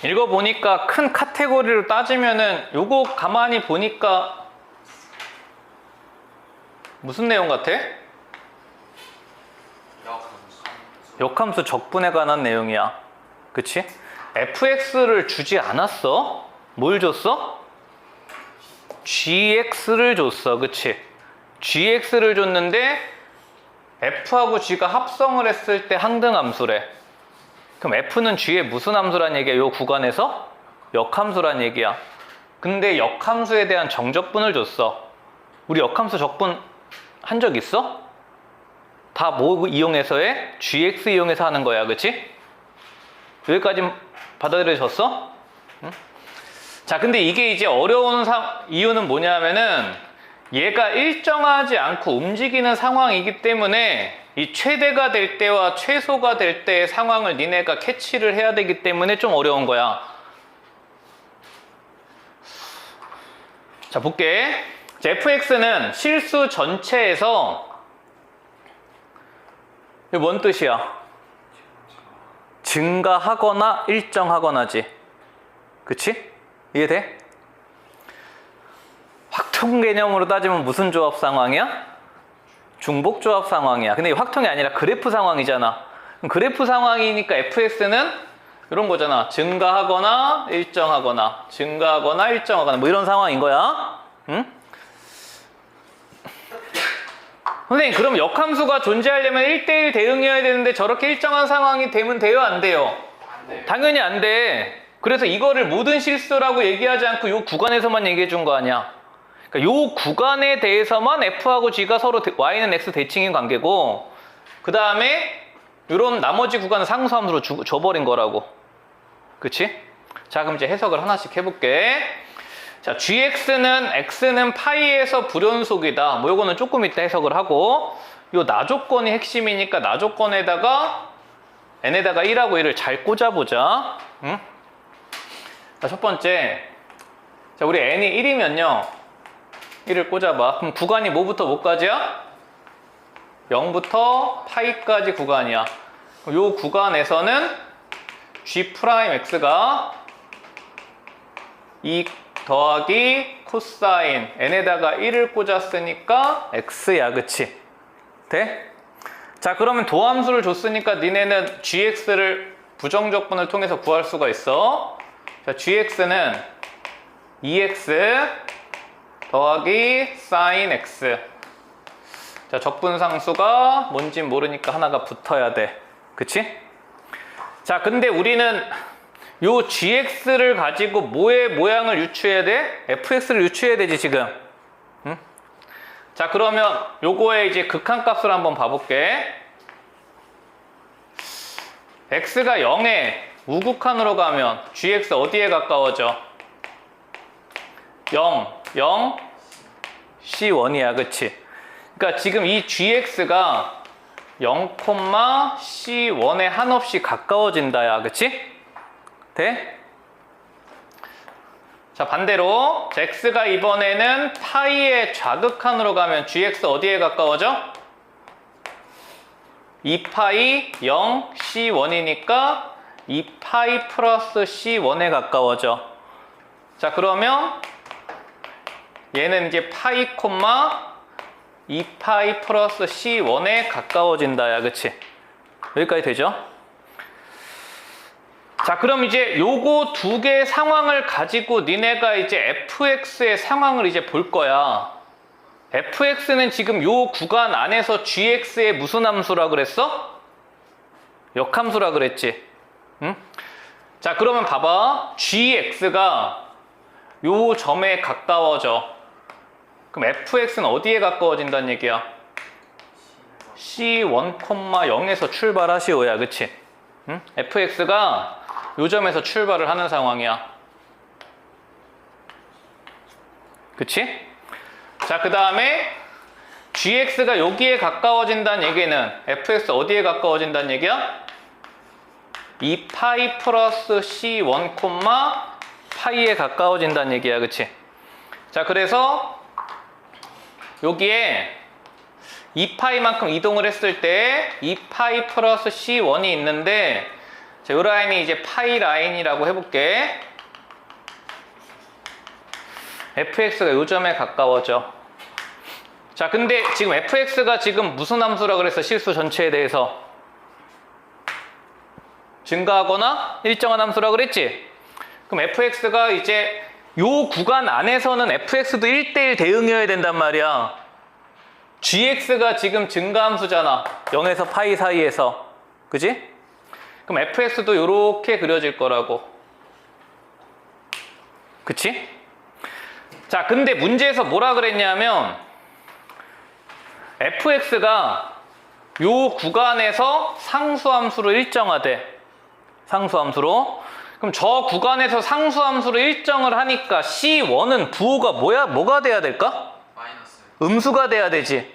읽어보니까 큰 카테고리로 따지면은 요거 가만히 보니까 무슨 내용 같아? 역함수 적분에 관한 내용이야. 그치? fx를 주지 않았어? 뭘 줬어? gx를 줬어. 그치? gx를 줬는데 f하고 g가 합성을 했을 때 항등함수래. 그럼 f는 g의 무슨 함수란 얘기야? 요 구간에서? 역함수란 얘기야. 근데 역함수에 대한 정적분을 줬어. 우리 역함수 적분 한 적 있어? 다 뭐 이용해서 해? gx 이용해서 하는 거야. 그치? 여기까지 받아들여졌어? 응? 자, 근데 이게 이제 어려운 이유는 뭐냐면은 얘가 일정하지 않고 움직이는 상황이기 때문에 이 최대가 될 때와 최소가 될 때의 상황을 니네가 캐치를 해야 되기 때문에 좀 어려운 거야. 자, 볼게. 자, fx는 실수 전체에서 이게 뭔 뜻이야? 증가하거나 일정하거나지. 그치? 이해돼? 확통 개념으로 따지면 무슨 조합 상황이야? 중복 조합 상황이야. 근데 이 확통이 아니라 그래프 상황이잖아. 그럼 그래프 상황이니까 fx는 이런 거잖아. 증가하거나 일정하거나 증가하거나 일정하거나 뭐 이런 상황인 거야. 응? 선생님, 그럼 역함수가 존재하려면 1대1 대응이어야 되는데 저렇게 일정한 상황이 되면 돼요? 안 돼요? 안 돼요. 당연히 안 돼. 그래서 이거를 모든 실수라고 얘기하지 않고 이 구간에서만 얘기해 준 거 아니야. 그러니까 이 구간에 대해서만 f하고 g가 서로 y는 x 대칭인 관계고, 그 다음에 이런 나머지 구간은 상수함수로 줘버린 거라고. 그치? 자, 그럼 이제 해석을 하나씩 해볼게. 자, gx는 x는 파이에서 불연속이다. 뭐 요거는 조금 이따 해석을 하고, 요 나조건이 핵심이니까 나조건에다가 n에다가 1하고 1을 잘 꽂아보자. 응? 자, 첫 번째. 자, 우리 n이 1이면요 1을 꽂아봐. 그럼 구간이 뭐부터 뭐까지야? 0부터 파이까지 구간이야. 그럼 요 구간에서는 g'x가 2 더하기 코사인 n에다가 1을 꽂았으니까 x야. 그치? 돼? 자, 그러면 도함수를 줬으니까 니네는 gx를 부정적분을 통해서 구할 수가 있어. 자, gx는 2x 더하기 sin x. 자, 적분상수가 뭔진 모르니까 하나가 붙어야 돼. 그치? 자, 근데 우리는 요 gx를 가지고 뭐의 모양을 유추해야 돼? fx를 유추해야 되지 지금. 응? 자, 그러면 요거의 이제 극한값을 한번 봐볼게. x가 0에 우극한으로 가면 gx 어디에 가까워져? 0, 0, c1이야. 그치? 그러니까 지금 이 gx가 0, c1에 한없이 가까워진다야. 그치? 돼? 자, 반대로 x가 이번에는 파이의 좌극한으로 가면 gx 어디에 가까워져? 2파이 0 c1이니까 2파이 플러스 c1에 가까워져. 자, 그러면 얘는 이제 파이 2파이 플러스 c1에 가까워진다야. 그치? 여기까지 되죠? 자, 그럼 이제 요거 두 개의 상황을 가지고 니네가 이제 fx의 상황을 이제 볼 거야. fx는 지금 요 구간 안에서 gx의 무슨 함수라 그랬어? 역함수라 그랬지. 응? 자, 그러면 봐봐. gx가 요 점에 가까워져. 그럼 fx는 어디에 가까워진다는 얘기야? c1,0에서 출발하시오야. 그치? 응? fx가 요 점에서 출발을 하는 상황이야. 그치? 자, 그 다음에 gx가 여기에 가까워진다는 얘기는 fx 어디에 가까워진다는 얘기야? 2파이 플러스 c1, 파이에 가까워진다는 얘기야. 그치? 자, 그래서 여기에 2파이만큼 이동을 했을 때 2파이 플러스 c1이 있는데, 자, 요 라인이 이제 파이 라인이라고 해볼게. fx가 요 점에 가까워져. 자, 근데 지금 fx가 지금 무슨 함수라 그랬어? 실수 전체에 대해서 증가하거나 일정한 함수라 그랬지? 그럼 fx가 이제 요 구간 안에서는 fx도 1대1 대응이어야 된단 말이야. gx가 지금 증가함수잖아. 0에서 파이 사이에서. 그지? 그럼 fx도 요렇게 그려질 거라고. 그치? 자, 근데 문제에서 뭐라 그랬냐면 fx가 요 구간에서 상수함수로 일정하대. 상수함수로. 그럼 저 구간에서 상수함수로 일정을 하니까 C1은 부호가 뭐가 돼야 될까? 마이너스. 음수가 돼야 되지.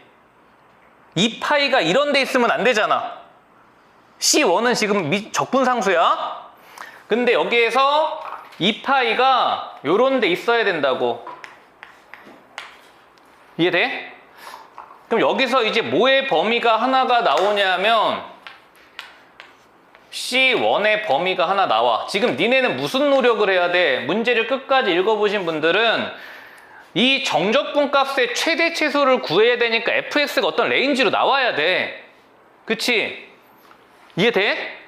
2파이가 이런 데 있으면 안 되잖아. C1은 지금 적분상수야. 근데 여기에서 2파이가 요런 데 있어야 된다고. 이해돼? 그럼 여기서 이제 뭐의 범위가 하나가 나오냐면 C1의 범위가 하나 나와. 지금 니네는 무슨 노력을 해야 돼? 문제를 끝까지 읽어보신 분들은 이 정적분 값의 최대 최소를 구해야 되니까 fx가 어떤 레인지로 나와야 돼. 그치? 이해돼?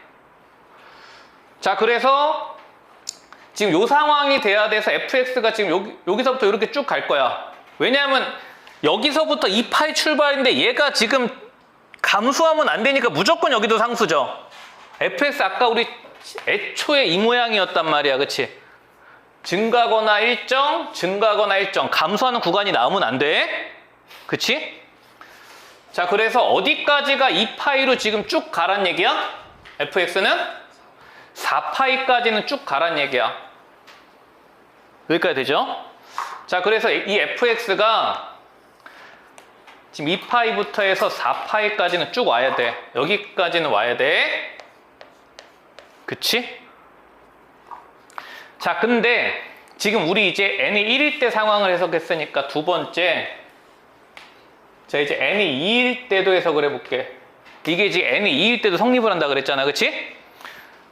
자, 그래서 지금 요 상황이 돼야 돼서 fx가 지금 여기서부터 이렇게 쭉 갈 거야. 왜냐하면 여기서부터 2파이 출발인데 얘가 지금 감수하면 안 되니까 무조건 여기도 상수죠. fx 아까 우리 애초에 이 모양이었단 말이야. 그치? 증가거나 일정, 증가거나 일정. 감소하는 구간이 나오면 안 돼. 그치? 자, 그래서 어디까지가 2파이로 지금 쭉 가란 얘기야? fx는 4파이까지는 쭉 가란 얘기야. 여기까지 되죠? 자, 그래서 이 fx가 지금 2파이부터 해서 4파이까지는 쭉 와야 돼. 여기까지는 와야 돼. 그치? 자, 근데 지금 우리 이제 n이 1일 때 상황을 해석했으니까 두 번째, 자, 이제 n이 2일 때도 해석을 해볼게. 이게 지금 n이 2일 때도 성립을 한다 그랬잖아. 그치?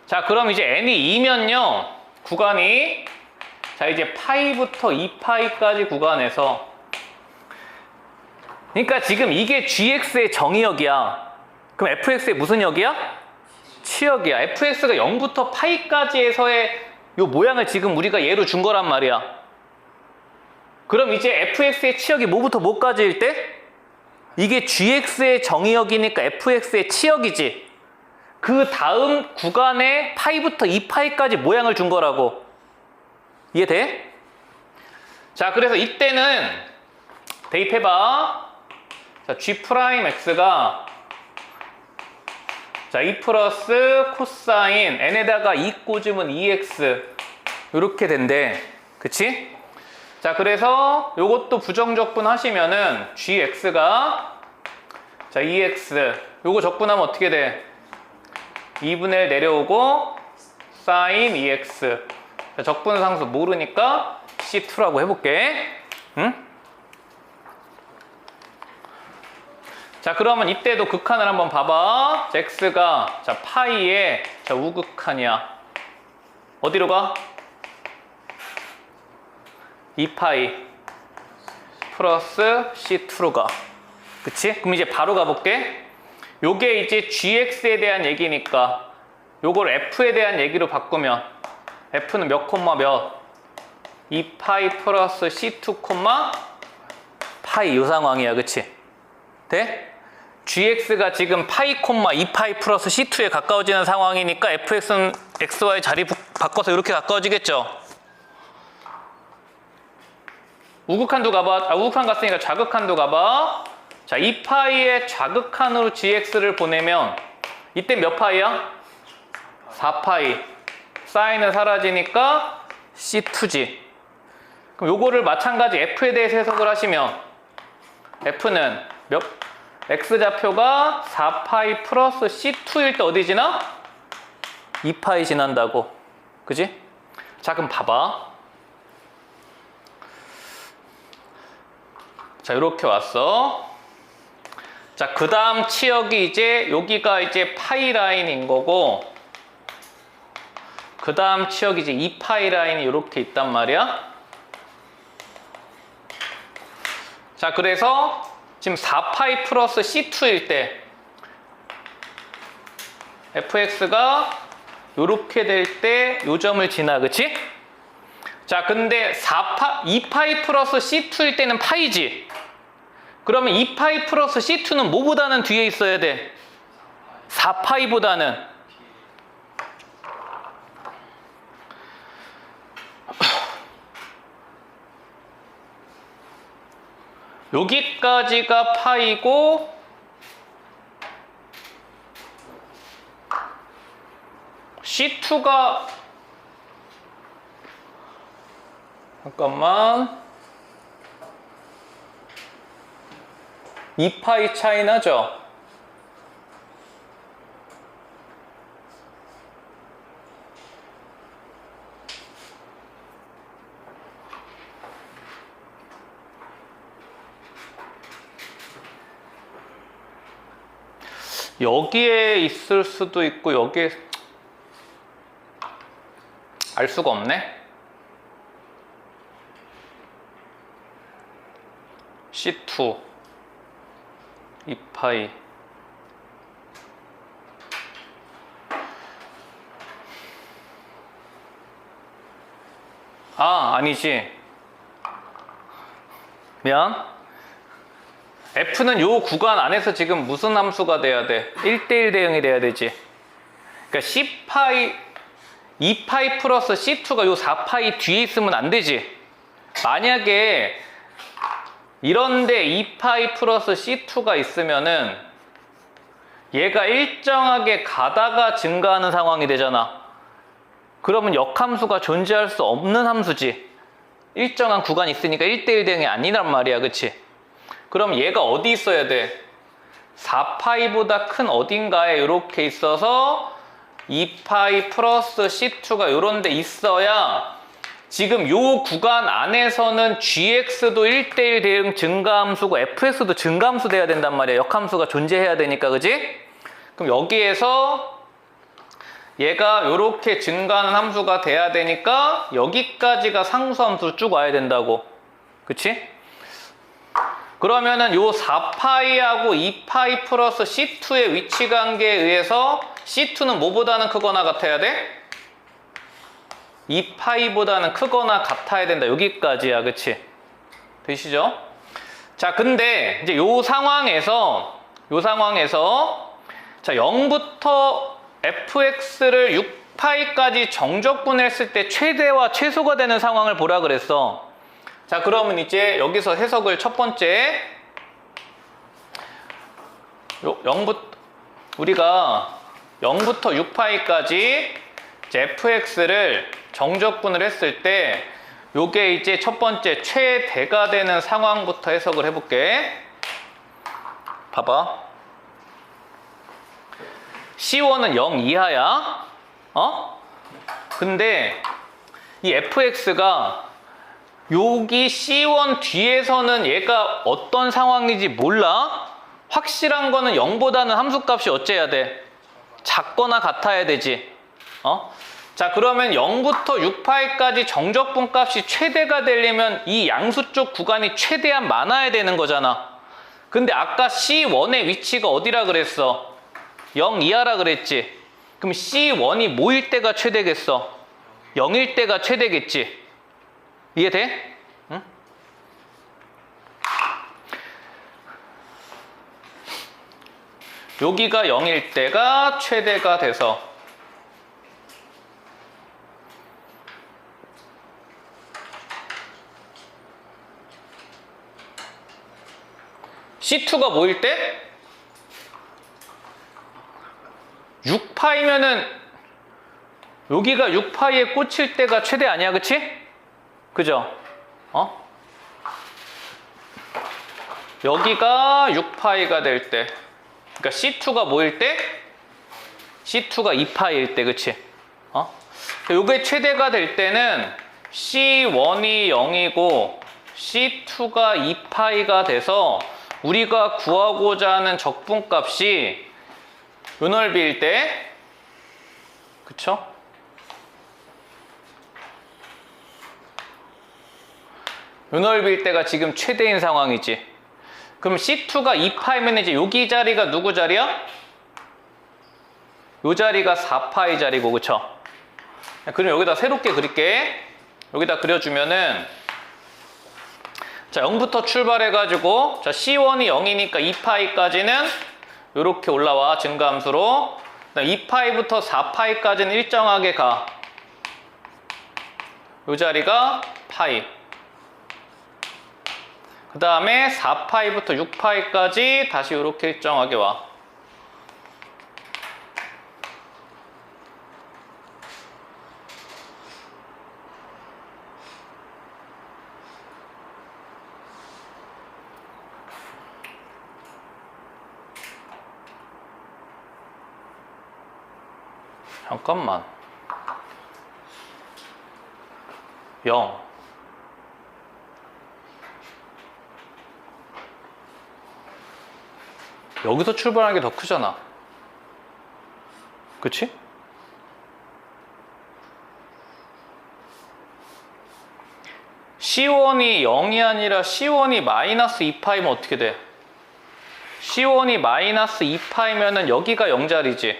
자, 그럼 이제 n이 2면요 구간이, 자, 이제 파이부터 2파이까지 구간에서, 그러니까 지금 이게 gx의 정의역이야. 그럼 fx의 무슨 역이야? 치역이야. fx가 0부터 파이까지에서의 요 모양을 지금 우리가 예로 준 거란 말이야. 그럼 이제 fx의 치역이 뭐부터 뭐까지일 때? 이게 gx의 정의역이니까 fx의 치역이지. 그 다음 구간에 파이부터 2파이까지 모양을 준 거라고. 이해돼? 자, 그래서 이때는 대입해봐. 자, g'x가 자, 2 플러스 코사인 n에다가 2 꽂으면 2x 이렇게 된대. 그치? 자, 그래서 요것도 부정적분 하시면은 gx가 자, 2x 요거 적분하면 어떻게 돼? 2분의 1 내려오고 사인 2x. 자, 적분상수 모르니까 C2라고 해볼게. 응? 자, 그러면 이때도 극한을 한번 봐봐. 자, x가 자, 파이의 자, 우극한이야. 어디로 가? 2파이 플러스 C2로 가. 그치? 그럼 이제 바로 가볼게. 요게 이제 gx에 대한 얘기니까 요걸 f에 대한 얘기로 바꾸면 f는 몇 콤마 몇? 2파이 플러스 C2 콤마 파이 요 상황이야. 그치? 돼? gx가 지금 파이 콤마 2파이 플러스 C2에 가까워지는 상황이니까 fx는 xy 자리 바꿔서 이렇게 가까워지겠죠? 우극한도 가봐. 우극한 갔으니까 좌극한도 가봐. 자, 2파이의 좌극한으로 gx를 보내면 이때 몇 파이야? 4파이. 사인은 사라지니까 C2지. 그럼 요거를 마찬가지 f에 대해서 해석을 하시면 f는 x좌표가 4파이 플러스 C2일 때 어디 지나? 2파이 지난다고. 그지? 자, 그럼 봐봐. 자, 이렇게 왔어. 자, 그 다음 치역이 이제 여기가 이제 파이 라인인 거고, 그 다음 치역이 이제 2파이 라인이 이렇게 있단 말이야. 자, 그래서 지금 4파이 플러스 C2일 때 fx가 이렇게 될 때 요 점을 지나, 그치? 자, 근데 2파이 플러스 C2일 때는 파이지. 그러면 2파이 플러스 C2는 뭐보다는 뒤에 있어야 돼? 4파이보다는. 여기까지가 파이고 C2가 잠깐만 2파이 차이 나죠? 여기에 있을 수도 있고 여기에 알 수가 없네. C2 2파이 아니지. 미안. F는 요 구간 안에서 지금 무슨 함수가 돼야 돼? 1대1 대응이 돼야 되지. 그러니까 C파이 2파이 플러스 C2가 요 4파이 뒤에 있으면 안 되지. 만약에 이런데 2파이 플러스 C2가 있으면은 얘가 일정하게 가다가 증가하는 상황이 되잖아. 그러면 역함수가 존재할 수 없는 함수지. 일정한 구간이 있으니까 1대1 대응이 아니란 말이야, 그치? 그럼 얘가 어디 있어야 돼? 4파이보다 큰 어딘가에 이렇게 있어서 2파이 플러스 C2가 이런 데 있어야 지금 요 구간 안에서는 gx도 1대1 대응 증가함수고 fx도 증가함수 돼야 된단 말이야. 역함수가 존재해야 되니까, 그지? 그럼 여기에서 얘가 이렇게 증가하는 함수가 돼야 되니까 여기까지가 상수함수로 쭉 와야 된다고. 그치? 그러면은 요 4파이하고 2파이 플러스 C2의 위치관계에 의해서 C2는 뭐보다는 크거나 같아야 돼? 2파이보다는 크거나 같아야 된다. 여기까지야, 그치? 되시죠? 자, 근데 이제 요 상황에서 자, 0부터 fx를 6파이까지 정적분했을 때 최대와 최소가 되는 상황을 보라 그랬어. 자, 그러면 이제 여기서 해석을 첫 번째 우리가 0부터 6파이까지 fx를 정적분을 했을 때 요게 이제 첫 번째 최대가 되는 상황부터 해석을 해볼게. 봐봐. C1은 0 이하야. 근데 이 fx가 여기 C1 뒤에서는 얘가 어떤 상황인지 몰라? 확실한 거는 0보다는 함수값이 어째야 돼? 작거나 같아야 되지. 자, 그러면 0부터 6파이까지 정적분 값이 최대가 되려면 이 양수 쪽 구간이 최대한 많아야 되는 거잖아. 근데 아까 C1의 위치가 어디라 그랬어? 0 이하라 그랬지. 그럼 C1이 뭐일 때가 최대겠어? 0일 때가 최대겠지. 이해돼? 응? 여기가 0일 때가 최대가 돼서 C2가 뭐일 때? 6파이면은 여기가 6파이에 꽂힐 때가 최대 아니야, 그치? 그죠? 여기가 6파이가 될 때, 그러니까 C2가 뭐일 때? C2가 2파이일 때, 그치? 요게 최대가 될 때는 C1이 0이고 C2가 2파이가 돼서 우리가 구하고자 하는 적분값이 요 넓이일 때, 그쵸? 요 넓이일 때가 지금 최대인 상황이지. 그럼 C2가 2파이면 이제 여기 자리가 누구 자리야? 요 자리가 4파이 자리고, 그쵸? 그럼 여기다 새롭게 그릴게. 여기다 그려주면은, 자, 0부터 출발해가지고, 자, C1이 0이니까 2파이까지는 요렇게 올라와, 증가함수로. 2파이부터 4파이까지는 일정하게 가. 요 자리가 파이. 그 다음에 4파이부터 6파이까지 다시 이렇게 일정하게 와. 잠깐만. 0. 여기서 출발하는 게 더 크잖아. 그치? C1이 0이 아니라 C1이 마이너스 2파이면 어떻게 돼? C1이 마이너스 2파이면은 여기가 0자리지.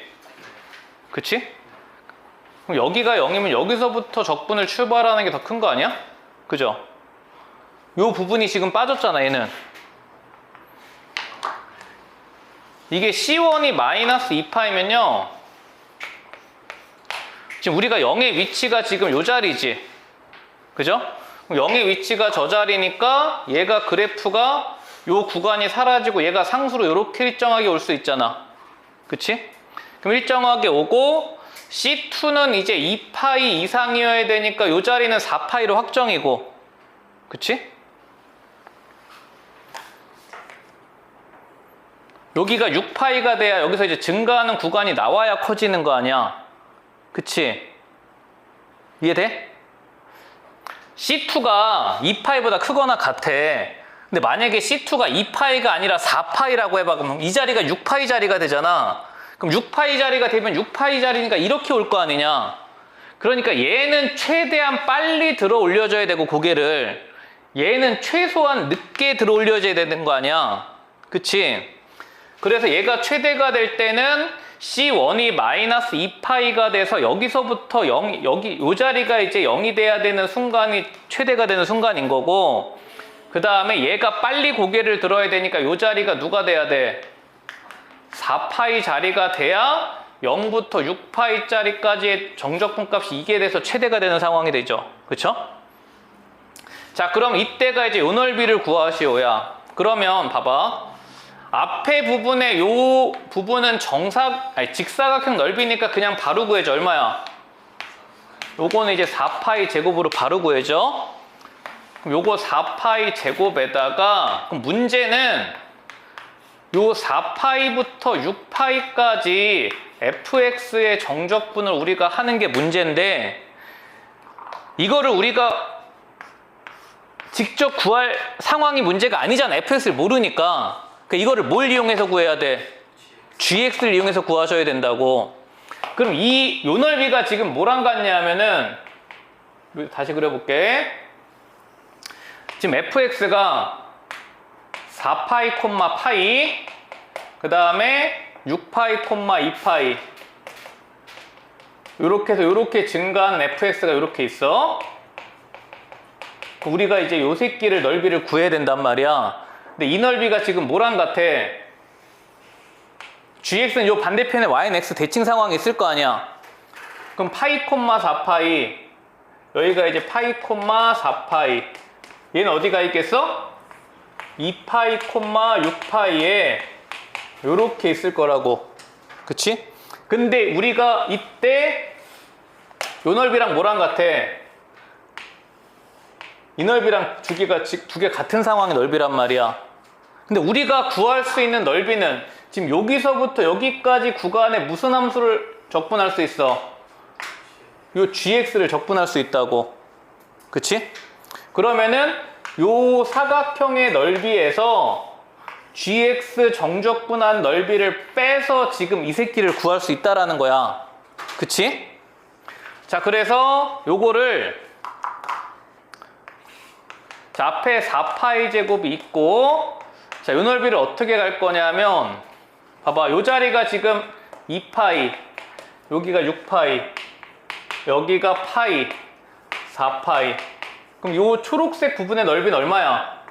그치? 그럼 여기가 0이면 여기서부터 적분을 출발하는 게 더 큰 거 아니야? 그죠? 요 부분이 지금 빠졌잖아, 얘는. 이게 C1이 마이너스 2파이면요. 지금 우리가 0의 위치가 지금 요 자리지. 그죠? 0의 위치가 저 자리니까 얘가 그래프가 요 구간이 사라지고 얘가 상수로 이렇게 일정하게 올 수 있잖아. 그치? 그럼 일정하게 오고 C2는 이제 2파이 이상이어야 되니까 요 자리는 4파이로 확정이고. 그치? 여기가 6파이가 돼야 여기서 이제 증가하는 구간이 나와야 커지는 거 아니야. 그치? 이해돼? C2가 2파이보다 크거나 같아. 근데 만약에 C2가 2파이가 아니라 4파이라고 해봐. 그럼 이 자리가 6파이 자리가 되잖아. 그럼 6파이 자리가 되면 6파이 자리니까 이렇게 올 거 아니냐. 그러니까 얘는 최대한 빨리 들어 올려줘야 되고 고개를, 얘는 최소한 늦게 들어 올려줘야 되는 거 아니야. 그치? 그래서 얘가 최대가 될 때는 C1이 마이너스 2파이가 돼서 여기서부터 0, 여기 요 자리가 이제 0이 돼야 되는 순간이 최대가 되는 순간인 거고, 그 다음에 얘가 빨리 고개를 들어야 되니까 요 자리가 누가 돼야 돼? 4파이 자리가 돼야 0부터 6파이 짜리까지의 정적분 값이 이게 돼서 최대가 되는 상황이 되죠. 그쵸? 자, 그럼 이때가 이제 요 넓이를 구하시오야. 그러면 봐봐. 앞에 부분에 요 부분은 직사각형 넓이니까 그냥 바로 구해줘. 얼마야? 요거는 이제 4파이 제곱으로 바로 구해줘. 그럼 요거 4파이 제곱에다가, 그럼 문제는 요 4파이부터 6파이까지 fx의 정적분을 우리가 하는 게 문제인데, 이거를 우리가 직접 구할 상황이 문제가 아니잖아. fx를 모르니까. 이거를 뭘 이용해서 구해야 돼? gx를 이용해서 구하셔야 된다고. 그럼 요 넓이가 지금 뭐랑 같냐 하면은, 다시 그려볼게. 지금 fx가 4파이 콤마 파이, 그 다음에 6파이 콤마 2파이, 요렇게 해서 요렇게 증가한 fx가 요렇게 있어. 우리가 이제 요 새끼를 넓이를 구해야 된단 말이야. 근데 이 넓이가 지금 뭐랑 같아? gx는 요 반대편에 y는 x 대칭 상황이 있을 거 아니야. 그럼 파이 콤마 4파이, 여기가 이제 파이 콤마 4파이, 얘는 어디가 있겠어? 2파이 콤마 6파이에 요렇게 있을 거라고. 그치? 근데 우리가 이때 요 넓이랑 뭐랑 같아? 이 넓이랑 두 개 같은 상황의 넓이란 말이야. 근데 우리가 구할 수 있는 넓이는 지금 여기서부터 여기까지 구간에 무슨 함수를 적분할 수 있어? 요 gx를 적분할 수 있다고. 그치? 그러면은 요 사각형의 넓이에서 gx 정적분한 넓이를 빼서 지금 이 새끼를 구할 수 있다라는 거야. 그치? 자, 그래서 요거를 자, 앞에 4파이 제곱이 있고, 자, 요 넓이를 어떻게 갈 거냐면, 봐봐, 요 자리가 지금 2파이, 여기가 6파이, 여기가 파이, 4파이. 그럼 요 초록색 부분의 넓이는 얼마야?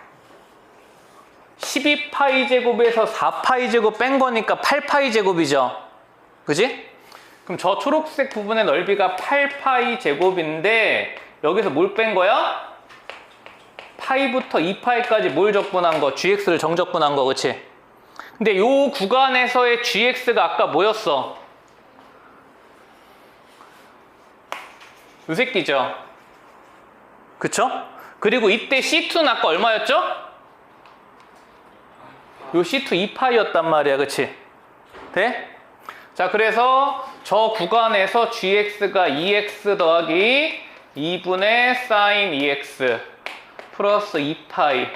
12파이 제곱에서 4파이 제곱 뺀 거니까 8파이 제곱이죠. 그지? 그럼 저 초록색 부분의 넓이가 8파이 제곱인데 여기서 뭘 뺀 거야? 파이부터 2파이까지 뭘 적분한 거? gx를 정적분한 거, 그치? 근데 요 구간에서의 gx가 아까 뭐였어? 요 새끼죠. 그쵸? 그리고 이때 C2는 아까 얼마였죠? 요 C2 2파이였단 말이야, 그치? 돼? 자, 그래서 저 구간에서 gx가 2x 더하기 2분의 sin 2x 플러스 2파이,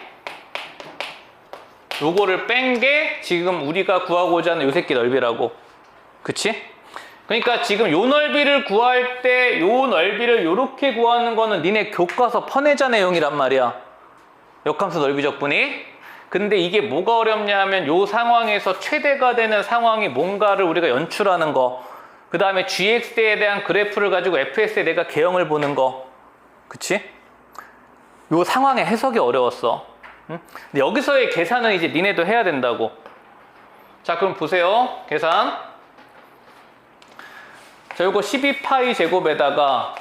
요거를 뺀 게 지금 우리가 구하고자 하는 요 새끼 넓이라고. 그치? 그러니까 지금 요 넓이를 구할 때 요 넓이를 요렇게 구하는 거는 니네 교과서 퍼내자 내용이란 말이야. 역함수 넓이 적분이. 근데 이게 뭐가 어렵냐 하면 요 상황에서 최대가 되는 상황이 뭔가를 우리가 연출하는 거, 그 다음에 gx에 대한 그래프를 가지고 fs에 내가 개형을 보는 거. 그치? 요 상황의 해석이 어려웠어. 응? 근데 여기서의 계산은 이제 니네도 해야 된다고. 자, 그럼 보세요. 계산. 자, 요거 12파이 제곱에다가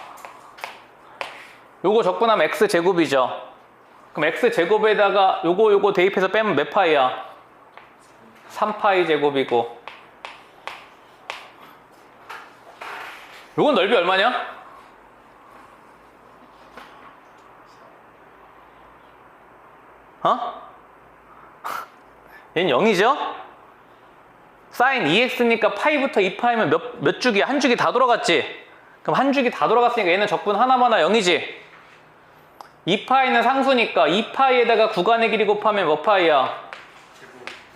요거 적분하면 x 제곱이죠. 그럼 x 제곱에다가 요거 대입해서 빼면 몇 파이야? 3파이 제곱이고, 요건 넓이 얼마냐? 어? 얘는 0이죠? sin 2x니까 파이부터 2파이면 몇 주기야? 한 주기 다 돌아갔지? 그럼 한 주기 다 돌아갔으니까 얘는 적분 하나마나 0이지? 2파이는 상수니까 2파이에다가 구간의 길이 곱하면 몇 파이야?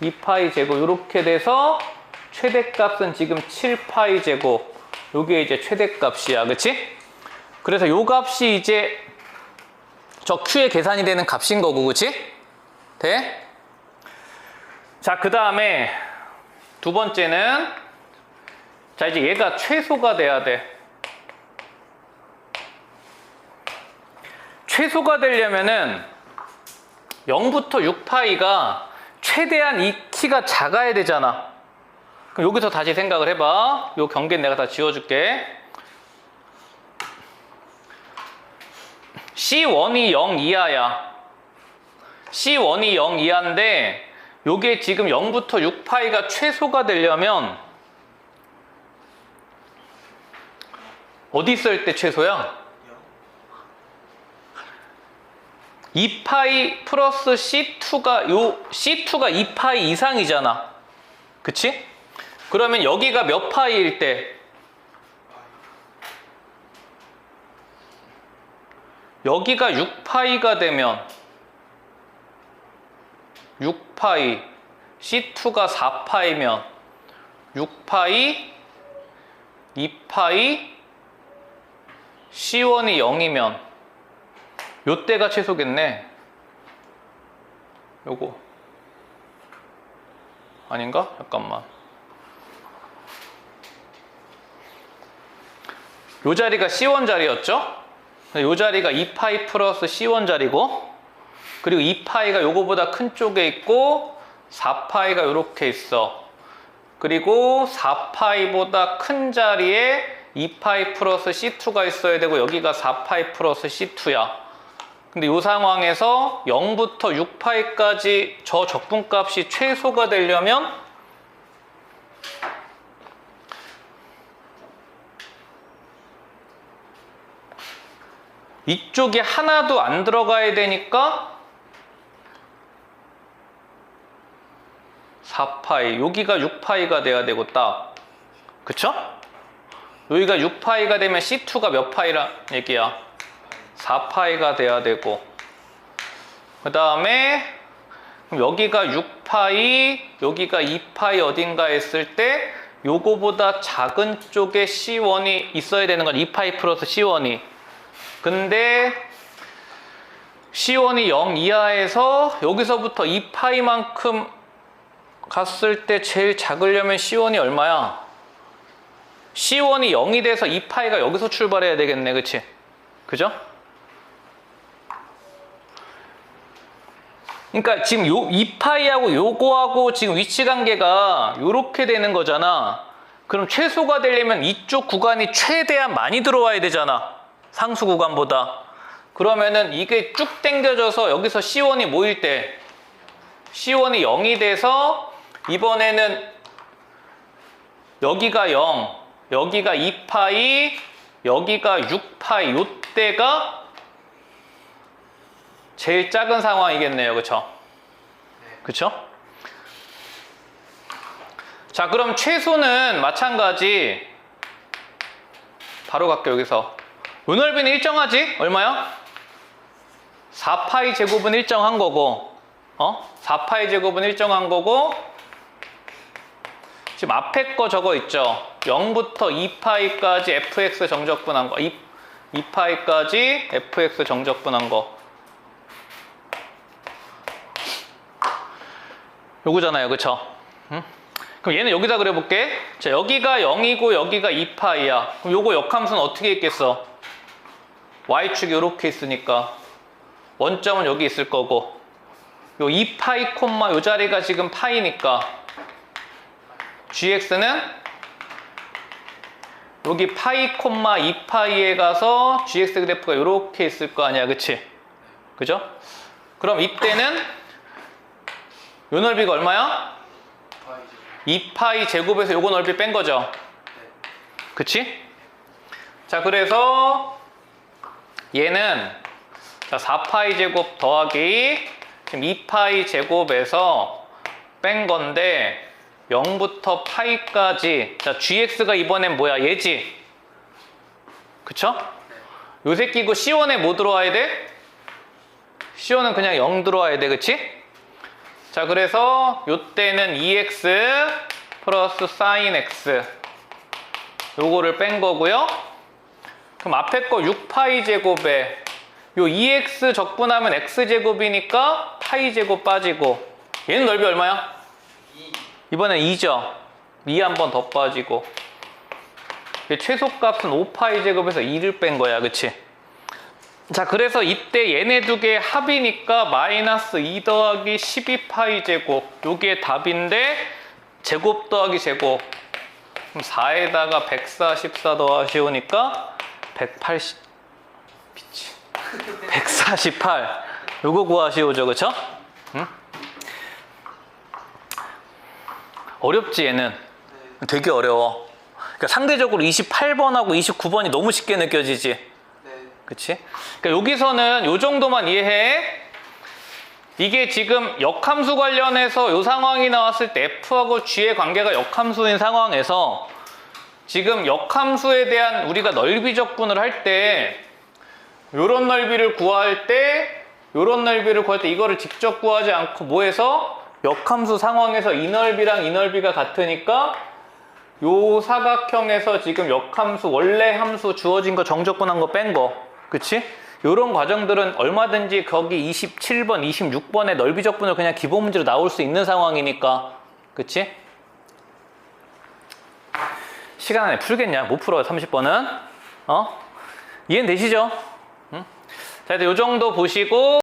2파이 제곱. 이렇게 돼서 최대값은 지금 7파이 제곱. 요게 이제 최대값이야. 그치? 그래서 요 값이 이제 저 Q의 계산이 되는 값인 거고, 그치? 돼? 자, 그 다음에 두 번째는, 자, 이제 얘가 최소가 돼야 돼. 최소가 되려면은 0부터 6파이가 최대한 이 키가 작아야 되잖아. 그럼 여기서 다시 생각을 해봐. 요 경계는 내가 다 지워줄게. C1이 0 이하야. C1이 0 이하인데 요게 지금 0부터 6파이가 최소가 되려면 어디 있을 때 최소야? 2파이 플러스 C2가 C2가 2파이 이상이잖아. 그치? 그러면 여기가 몇 파이일 때? 여기가 6파이가 되면 6파이, C2가 4파이면 6파이, 2파이, C1이 0이면 요때가 최소겠네. 요거 아닌가? 잠깐만. 요 자리가 C1 자리였죠? 요 자리가 2파이 플러스 C1 자리고, 그리고 2파이가 요거보다 큰 쪽에 있고 4파이가 요렇게 있어. 그리고 4파이보다 큰 자리에 2파이 플러스 C2가 있어야 되고 여기가 4파이 플러스 C2야. 근데 이 상황에서 0부터 6파이까지 저 적분값이 최소가 되려면 이쪽이 하나도 안 들어가야 되니까 4파이, 여기가 6파이가 돼야 되고 딱. 그쵸? 여기가 6파이가 되면 C2가 몇 파이란 얘기야? 4파이가 돼야 되고, 그 다음에 여기가 6파이, 여기가 2파이 어딘가 했을 때 요거보다 작은 쪽에 C1이 있어야 되는 건 2파이 플러스 C1이. 근데 C1이 0 이하에서 여기서부터 2파이만큼 갔을 때 제일 작으려면 C1이 얼마야? C1이 0이 돼서 2파이가 여기서 출발해야 되겠네, 그치? 그죠? 그러니까 지금 요 2파이하고 요거하고 지금 위치 관계가 요렇게 되는 거잖아. 그럼 최소가 되려면 이쪽 구간이 최대한 많이 들어와야 되잖아. 상수 구간보다. 그러면은 이게 쭉 당겨져서 여기서 C1이 모일 때 C1이 0이 돼서 이번에는 여기가 0, 여기가 2파이, 여기가 6파이, 요때가 제일 작은 상황이겠네요. 그쵸? 그쵸? 자, 그럼 최소는 마찬가지. 바로 갈게요, 여기서. 요 넓이는 일정하지? 얼마야? 4파이 제곱은 일정한 거고, 4파이 제곱은 일정한 거고, 지금 앞에 거 저거 있죠? 0부터 2파이까지 fx 정적분한 거. 2파이까지 fx 정적분한 거. 요거잖아요. 그쵸? 응? 그럼 얘는 여기다 그려볼게. 자, 여기가 0이고 여기가 2파이야. 그럼 요거 역함수는 어떻게 있겠어? y축이 요렇게 있으니까 원점은 여기 있을 거고, 요 2파이 콤마 요 자리가 지금 파이니까 gx는 여기 파이 콤마 2파이에 가서 gx 그래프가 요렇게 있을 거 아니야. 그치? 그죠? 그럼 이때는 요 넓이가 얼마야? 2파이 제곱에서 요거 넓이 뺀 거죠? 그치? 자, 그래서 얘는 자 4파이 제곱 더하기 지금 2파이 제곱에서 뺀 건데 0부터 파이까지. 자, gx가 이번엔 뭐야? 얘지? 그쵸? 요 새끼고 C1에 뭐 들어와야 돼? C1은 그냥 0 들어와야 돼. 그치? 자, 그래서 요때는 2x 플러스 sin x 요거를 뺀 거고요. 그럼 앞에 거 6파이 제곱에 요 2x 적분하면 x제곱이니까 파이 제곱 빠지고, 얘는 넓이 얼마야? 2. 이번엔 2죠. 2 한 번 더 빠지고, 최소값은 5파이 제곱에서 2를 뺀 거야. 그치? 자, 그래서 이때 얘네 두 개 합이니까 마이너스 2 더하기 12파이 제곱, 요게 답인데 제곱 더하기 제곱, 그럼 4에다가 144 더하시오니까 180 미치 148 요거 구하시오죠. 그쵸? 응? 어렵지 얘는? 되게 어려워. 그러니까 상대적으로 28번하고 29번이 너무 쉽게 느껴지지? 그치? 그러니까 여기서는 요 정도만 이해해. 이게 지금 역함수 관련해서 요 상황이 나왔을 때 f하고 g의 관계가 역함수인 상황에서 지금 역함수에 대한 우리가 넓이 적분을 할 때 요런 넓이를 구할 때 요런 넓이를 구할 때 이거를 직접 구하지 않고 뭐 해서 역함수 상황에서 이 넓이랑 이 넓이가 같으니까 요 사각형에서 지금 역함수 원래 함수 주어진 거 정적분한 거 뺀 거. 그치? 요런 과정들은 얼마든지 거기 27번, 26번의 넓이 적분을 그냥 기본 문제로 나올 수 있는 상황이니까. 그치? 시간 안에 풀겠냐? 못 풀어요, 30번은. 이해는 되시죠? 응? 자, 요 정도 보시고